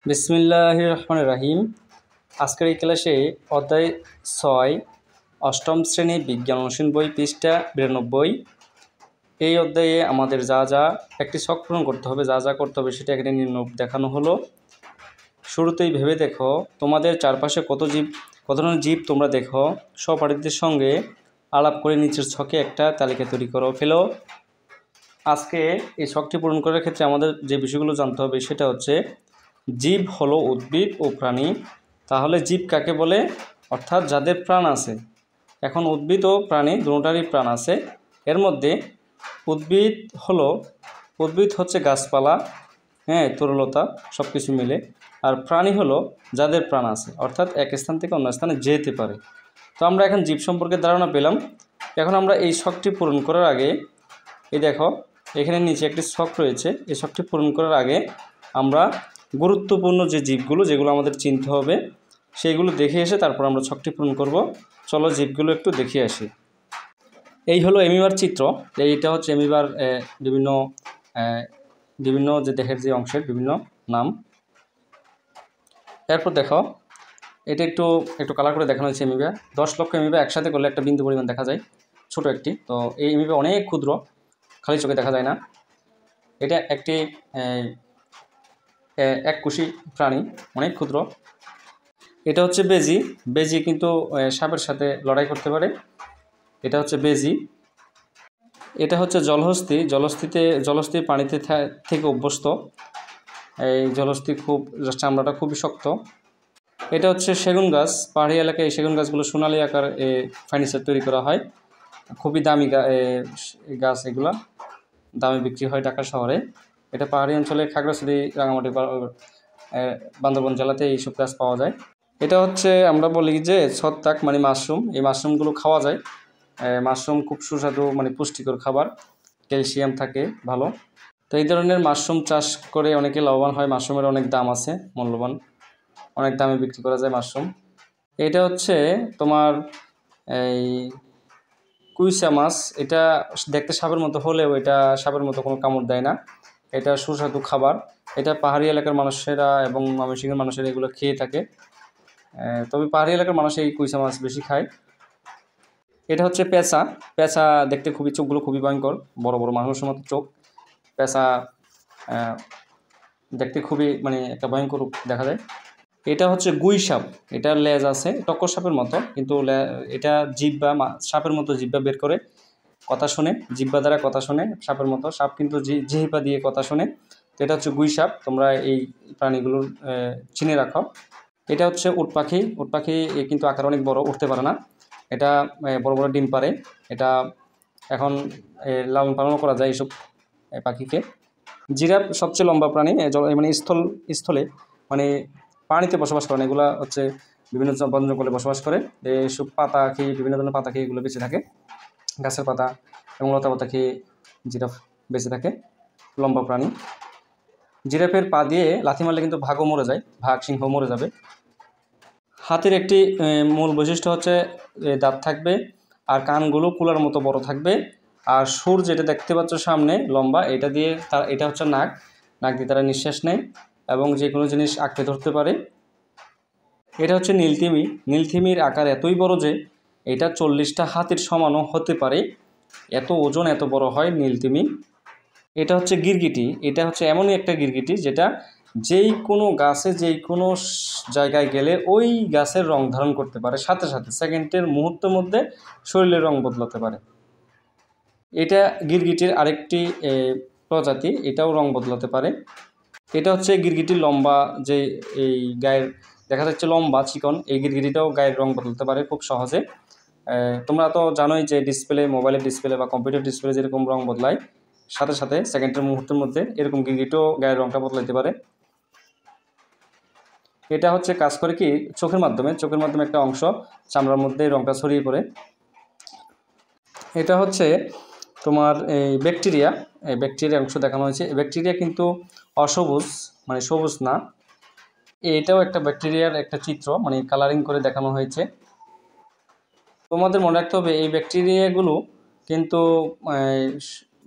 বিসমিল্লাহির রহমানির রহিম। আজকের এই ক্লাসে অধ্যায় ৬ অষ্টম শ্রেণী বিজ্ঞান অনুশীলন বই পৃষ্ঠা ৯২। এই অধ্যায়ে আমাদের যা যা একটি ছক পূরণ করতে হবে, যা যা করতে হবে সেটা এখানে নিম্নরূপ দেখানো হলো। শুরুতেই ভেবে দেখো তোমাদের চারপাশে কত ধরনের জীব তোমরা দেখো। সহপাঠীদের সঙ্গে আলাপ করে নিচের ছকে একটা তালিকা তৈরি করো ফেলো। আজকে এই ছকটি পূরণ করার ক্ষেত্রে আমাদের যে বিষয়গুলো জানতে হবে সেটা হচ্ছে জীব হলো উদ্ভিদ ও প্রাণী। তাহলে জীব কাকে বলে? অর্থাৎ যাদের প্রাণ আছে। এখন উদ্ভিদ ও প্রাণী দুটোটারই প্রাণ আছে। এর মধ্যে উদ্ভিদ হচ্ছে গাছপালা, তরুলতা সব কিছু মিলে। আর প্রাণী হলো যাদের প্রাণ আছে, অর্থাৎ এক স্থান থেকে অন্য স্থানে যেতে পারে। তো আমরা এখন জীব সম্পর্কে ধারণা পেলাম। এখন আমরা এই ছকটি পূরণ করার আগে এই দেখো এখানে নিচে একটি ছক রয়েছে। এই ছকটি পূরণ করার আগে আমরা গুরুত্বপূর্ণ যে জীবগুলো যেগুলো আমাদের চিনতে হবে সেইগুলো দেখে এসে তারপর আমরা ছকটি পূরণ করব। চলো জীবগুলো একটু দেখে আসি। এই হলো এমিবার চিত্র। এইটা হচ্ছে এমিবার বিভিন্ন যে দেহের যে অংশের বিভিন্ন নাম। এরপর দেখো এটা একটু কালার করে দেখানো হয়েছে। এমিবা 10 লক্ষ এমিবা একসাথে করলে একটা বিন্দু পরিমাণ দেখা যায়, ছোট একটি। তো এই এমিবা অনেক ক্ষুদ্র, খালি চোখে দেখা যায় না। এটা একটি এককোষী প্রাণী, অনেক ক্ষুদ্র। এটা হচ্ছে বেজি কিন্তু সাপের সাথে লড়াই করতে পারে। এটা হচ্ছে বেজি। এটা হচ্ছে জলহস্তী পানিতে থেকে অভ্যস্ত। এই জলহস্তী চামড়াটা খুবই শক্ত। এটা হচ্ছে সেগুন গাছ। পাহাড়ি এলাকায় এই সেগুন গাছগুলো সোনালি আকার ফার্নিচার তৈরি করা হয়। খুবই দামি গাছ, এগুলা দামে বিক্রি হয় ঢাকা শহরে। এটা পাহাড়ি অঞ্চলে খাগড়াছড়ি, রাঙামাটি, বান্দরবান জেলাতে এইসব গাছ পাওয়া যায়। এটা হচ্ছে আমরা বলি যে ছত্রাক মানে মাশরুম। এই মাশরুমগুলো খাওয়া যায়। মাশরুম খুব সুস্বাদু মানে পুষ্টিকর খাবার, ক্যালসিয়াম থাকে ভালো। তো এই ধরনের মাশরুম চাষ করে অনেকে লাভবান হয়। মাশরুমের অনেক দাম আছে, মূল্যবান, অনেক দামে বিক্রি করা যায় মাশরুম। এটা হচ্ছে তোমার এই কুইসা মাছ। এটা দেখতে সাপের মতো হলেও এটা সাপের মতো কোনো কামড় দেয় না। এটা সুস্বাদু খাবার। এটা পাহাড়ি এলাকার মানুষেরা এবং ময়মনসিংহের মানুষেরা এগুলো খেয়ে থাকে। তবে পাহাড়ি এলাকার মানুষ এই কুইসা মাছ বেশি খায়। এটা হচ্ছে পেঁচা দেখতে চোখগুলো খুবই ভয়ঙ্কর, বড় বড় মানুষের মতো চোখ। পেঁচা দেখতে খুবই মানে একটা ভয়ঙ্কর রূপ দেখা যায়। এটা হচ্ছে গুই সাপ। এটার লেজ আছে টক্কর সাপের মতো, কিন্তু এটা জিহ্বা সাপের মতো জিহ্বা বের করে কথা শোনে, জিহ্বা দ্বারা কথা শোনে সাপের মতো। সাপ কিন্তু জিহ্বা দিয়ে কথা শোনে। তো এটা হচ্ছে গুই সাপ। তোমরা এই প্রাণীগুলোর চিনে রাখো। এটা হচ্ছে উট পাখি কিন্তু আকার অনেক বড়, উঠতে পারে না। এটা বড় বড় ডিম পারে। এটা এখন লালন পালনও করা যায় এইসব পাখিকে। জিরাফ সবচেয়ে লম্বা প্রাণী, মানে স্থলে মানে পানিতে বসবাস করে না। এগুলো হচ্ছে বিভিন্ন বন জঙ্গলে বসবাস করে। এইসব পাতা খেয়ে, বিভিন্ন ধরনের পাতা খেয়ে এগুলো বেঁচে থাকে। গাছের পাতা এবং লতা পাতা খেয়ে জিরাফ বেঁচে থাকে, লম্বা প্রাণী। জিরাফের পা দিয়ে লাথি মারলে কিন্তু সিংহ মরে যাবে। হাতির একটি মূল বৈশিষ্ট্য হচ্ছে দাঁত থাকবে, আর কানগুলো কুলার মতো বড় থাকবে। আর সুর যেটা দেখতে পাচ্ছ সামনে লম্বা, এটা হচ্ছে নাক দিয়ে তারা নিঃশ্বাস নেয় এবং যে কোনো জিনিস আঁকড়ে ধরতে পারে। এটা হচ্ছে নীলতিমির আকার এতই বড় যে এটা 40টা হাতির সমানও হতে পারে, এত ওজন, এত বড় হয় নীলতিমি। এটা হচ্ছে গিরগিটি। এটা হচ্ছে এমনই একটা গিরগিটি যেটা যেই কোনো গাছে যেই কোনো জায়গায় গেলে ওই গাছের রং ধারণ করতে পারে, সাথে সাথে সেকেন্ডের মুহূর্তের মধ্যে শরীরের রং বদলাতে পারে। এটা গিরগিটির আরেকটি প্রজাতি, এটাও রং বদলাতে পারে। এটা হচ্ছে গিরগিটির লম্বা, যে এই গায়ের দেখা যাচ্ছে লম্বা চিকন, এই গিরগিটিটাও গায়ের রং বদলাতে পারে খুব সহজে। তোমরা তো জানোই যে মোবাইলের ডিসপ্লে বা কম্পিউটার ডিসপ্লে যেরকম রং বদলায় সাথে সাথে সেকেন্ডের মুহূর্তের মধ্যে, এরকম গিরগিটিও গায়ের রংটা বদলাতে পারে। এটা হচ্ছে কাজ করে কি চোখের মাধ্যমে একটা অংশ চামড়ার মধ্যে রংটা ছড়িয়ে পড়ে। এটা হচ্ছে তোমার এই ব্যাকটেরিয়া অংশ দেখানো হয়েছে। ব্যাকটেরিয়া কিন্তু অসবুজ, মানে সবুজ না। এটাও একটা ব্যাকটেরিয়ার একটা চিত্র, মানে কালারিং করে দেখানো হয়েছে। তোমাদের মনে রাখতে হবে এই ব্যাকটেরিয়াগুলো কিন্তু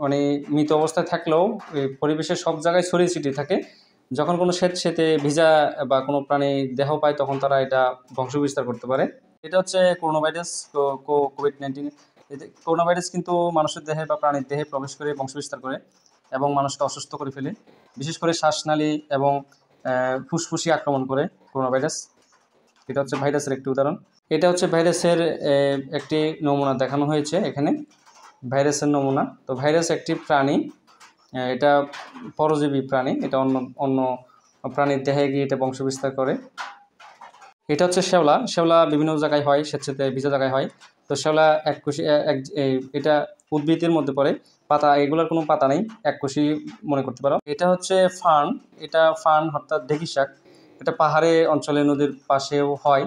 মানে মৃত অবস্থায় থাকলেও পরিবেশের সব জায়গায় ছড়িয়ে ছিটিয়ে থাকে। যখন কোনো স্বেচ্ছেতে ভিজা বা কোনো প্রাণী দেহ পায় তখন তারা এটা বংশবিস্তার করতে পারে। এটা হচ্ছে corona virus, COVID-19. Corona virus কিন্তু মানুষের দেহে বা প্রাণীর দেহে প্রবেশ করে বংশবিস্তার করে এবং মানুষকে অসুস্থ করে ফেলে, বিশেষ করে শ্বাসনালী এবং ফুসফুসি আক্রমণ করে করোনা ভাইরাস। এটা হচ্ছে ভাইরাসের একটি উদাহরণ। এটা হচ্ছে ভাইরাসের একটি নমুনা দেখানো হয়েছে এখানে, ভাইরাসের নমুনা। তো ভাইরাস একটি প্রাণী, এটা পরজীবী প্রাণী, এটা অন্য অন্য প্রাণীর দেহে গিয়ে এটা বংশবিস্তার করে। এটা হচ্ছে শ্যাওলা। শ্যাওলা বিভিন্ন জায়গায় হয়, স্বেচ্ছাতে ভিজা জায়গায় হয়। তো শ্যাওলা এককোষী, এটা উদ্ভিদের মধ্যে পড়ে। পাতা, এগুলোর কোনো পাতা নেই, এককোষী মনে করতে পারো। এটা হচ্ছে ফার্ন। এটা ফার্ন অর্থাৎ ঢেঁকি শাক। এটা পাহাড়ে অঞ্চলে নদীর পাশেও হয়।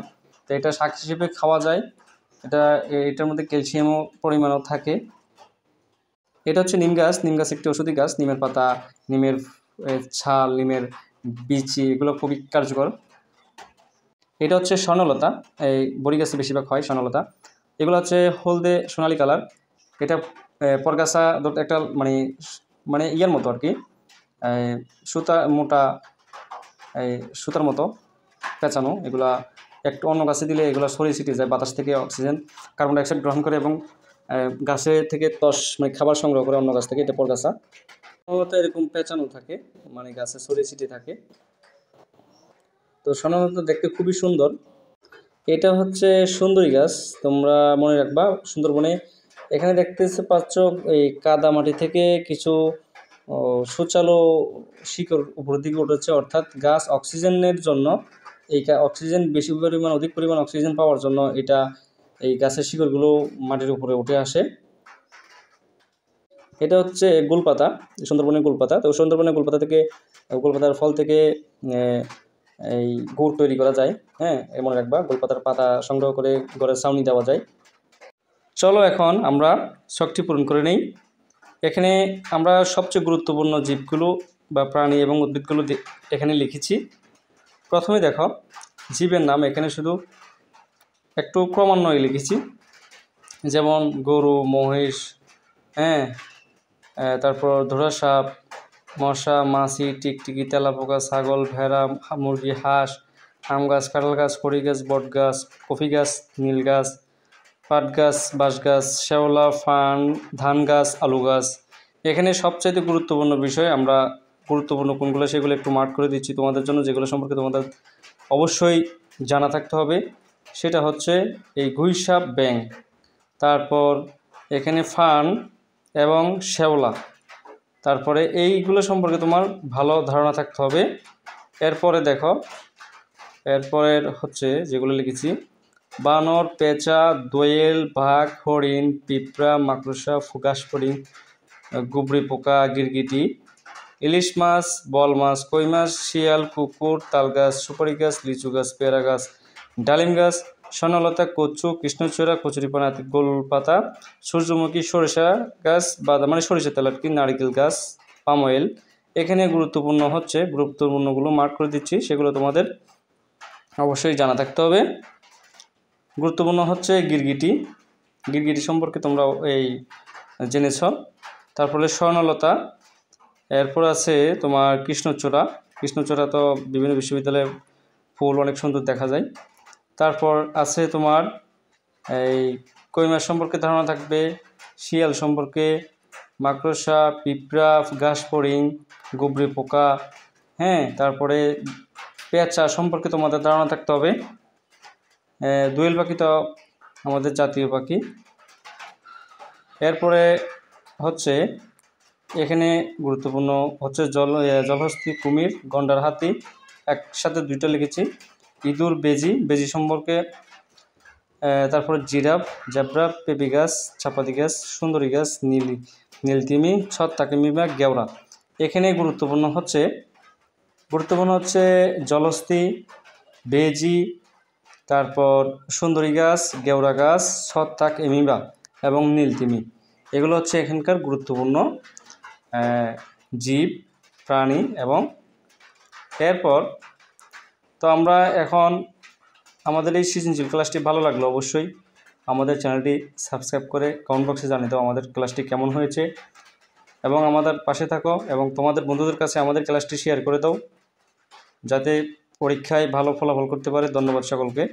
তো এটা শাক হিসেবে খাওয়া যায়। এটার মধ্যে ক্যালসিয়ামও পরিমাণও থাকে। এটা হচ্ছে নিম গাছ। নিম গাছ একটি ওষুধি গাছ। নিমের পাতা, নিমের ছাল, নিমের বিচি, এগুলো খুবই কার্যকর। এটা হচ্ছে স্বর্ণলতা। এই বড়ি গাছে বেশিরভাগ হয় স্বর্ণলতা। এগুলো হচ্ছে হলদে সোনালি কালার। এটা পরগাছা একটা মানে মানে ইয়ার মতো আর কি, সুতা মোটা, এই সুতার মতো পেঁচানো। এগুলা একটু অন্য গাছে দিলে এগুলো ছড়িয়ে ছিটিয়ে যায়, বাতাস থেকে অক্সিজেন, কার্বন ডাইঅক্সাইড গ্রহণ করে এবং গাছে থেকে মানে খাবার সংগ্রহ করে অন্য গাছ থেকে। এটা পরগাছা তো এরকম পেঁচানো থাকে, মানে গাছে ছড়িয়ে ছিটিয়ে থাকে। তো স্বর্ণলতা দেখতে খুবই সুন্দর। এটা হচ্ছে সুন্দরী গাছ। তোমরা মনে রাখবা, সুন্দরবনে এখানে দেখতে পাচ্ছ এই কাদা মাটি থেকে কিছু সুচালো শিকড় উপরের দিকে উঠেছে, অর্থাৎ গাছ অক্সিজেনের জন্য, এই অক্সিজেন বেশি পরিমাণ, অধিক পরিমাণ অক্সিজেন পাওয়ার জন্য এটা এই গাছের শিকড়গুলো মাটির উপরে উঠে আসে। এটা হচ্ছে গোলপাতা, সুন্দরবনের গোলপাতা। তো সুন্দরবনের গোলপাতা থেকে, গোলপাতার ফল থেকে এই গুড় তৈরি করা যায়। হ্যাঁ, মনে রাখবা, গোলপাতার পাতা সংগ্রহ করে ঘরের ছাউনি দেওয়া যায়। চলো এখন আমরা শখটি পূরণ করে নেই। এখানে আমরা সবচেয়ে গুরুত্বপূর্ণ জীবগুলো বা প্রাণী এবং উদ্ভিদগুলো এখানে লিখেছি। প্রথমে দেখো জীবের নাম এখানে শুধু একটু ক্রমান্বয়ে লিখেছি, যেমন গরু, মহিষ, হ্যাঁ, তারপর ধোড়া সাপ, মশা, মাছি, টিকটিকি, তেলাপোকা, ছাগল, ভেড়া, মুরগি, হাঁস, আম গাছ, কাঁঠাল গাছ, কড়ি গাছ, বট গাছ, কফি গাছ, নীল গাছ, পাট গাছ, বাঁশ গাছ, শ্যাওলা, ফার্ন, ধান গাছ, আলু গাছ। এখানে সবচাইতে গুরুত্বপূর্ণ বিষয়, আমরা গুরুত্বপূর্ণ কোনগুলো সেগুলো একটু মার্ক করে দিচ্ছি তোমাদের জন্য, যেগুলো সম্পর্কে তোমাদের অবশ্যই জানা থাকতে হবে। সেটা হচ্ছে এই গুইসাপ, ব্যাঙ, তারপর এখানে ফার্ন এবং শ্যাওলা, তারপরে এইগুলো সম্পর্কে তোমার ভালো ধারণা থাকতে হবে। এরপরে দেখো, এরপরের হচ্ছে যেগুলো লিখেছি, বানর, পেঁচা, দোয়েল, বাঘ, হরিণ, পিঁপড়া, মাকড়সা, ফুগাস ফড়িং, গুবরি পোকা, গিরগিটি, ইলিশ মাছ, বল মাছ, কই মাছ, শিয়াল, কুকুর, তাল গাছ, সুপারি গাছ, লিচু গাছ, পেয়ারা গাছ, ডালিম গাছ, স্বর্ণলতা, কচু, কৃষ্ণচূড়া, কচুরিপানা, গোলপাতা, সূর্যমুখী, সরিষা গাছ, বাদাম মানে সরিষা তেল আর কি, নারিকেল গাছ, পাম অয়েল। এখানে গুরুত্বপূর্ণগুলো মার্ক করে দিচ্ছি, সেগুলো তোমাদের অবশ্যই জানা থাকতে হবে। গুরুত্বপূর্ণ হচ্ছে গিরগিটি। গিরগিটি সম্পর্কে তোমরা এই জেনেছ। তারপরে স্বর্ণলতা, এরপর আছে তোমার কৃষ্ণচূড়া। কৃষ্ণচূড়া তো বিভিন্ন বিশ্ববিদ্যালয়ে ফুল অনেক সুন্দর দেখা যায়। তারপর আছে তোমার এই কই মাছ সম্পর্কে ধারণা থাকবে, শিয়াল সম্পর্কে, মাকড়সা, পিঁপড়া, ঘাস ফড়িং, গুবরি পোকা, হ্যাঁ, তারপরে পেঁচা সম্পর্কে তোমাদের ধারণা থাকতে হবে। দোয়েল পাখি তো আমাদের জাতীয় পাখি। এরপরে হচ্ছে এখানে গুরুত্বপূর্ণ হচ্ছে জলহস্তী, কুমির, গন্ডার হাতি, একসাথে দুইটা লিখেছি। ইঁদুর, বেজি সম্পর্কে, তারপরে জিরাফ, জেব্রা, পেঁপে গাছ, চাপাতি গাছ, সুন্দরী গাছ, নীলতিমি, ছত্রাকিমি, গেওড়া। এখানে গুরুত্বপূর্ণ হচ্ছে জলহস্তী, বেজি, তারপর সুন্দরী গাছ, গেওড়া গাছ, ছত্রাক এমিবা এবং নীলতিমি। এগুলো হচ্ছে এখানকার গুরুত্বপূর্ণ জীব, প্রাণী। এবং এরপর তো আমরা এখন আমাদের এই সৃজনশীল ক্লাসটি ভালো লাগলো অবশ্যই আমাদের চ্যানেলটি সাবস্ক্রাইব করে কমেন্ট বক্সে জানিয়ে দাও আমাদের ক্লাসটি কেমন হয়েছে, এবং আমাদের পাশে থাকো এবং তোমাদের বন্ধুদের কাছে আমাদের ক্লাসটি শেয়ার করে দাও। যাতে পরীক্ষায় ভালো ফলাফল করতে পারে। ধন্যবাদ সকলকে।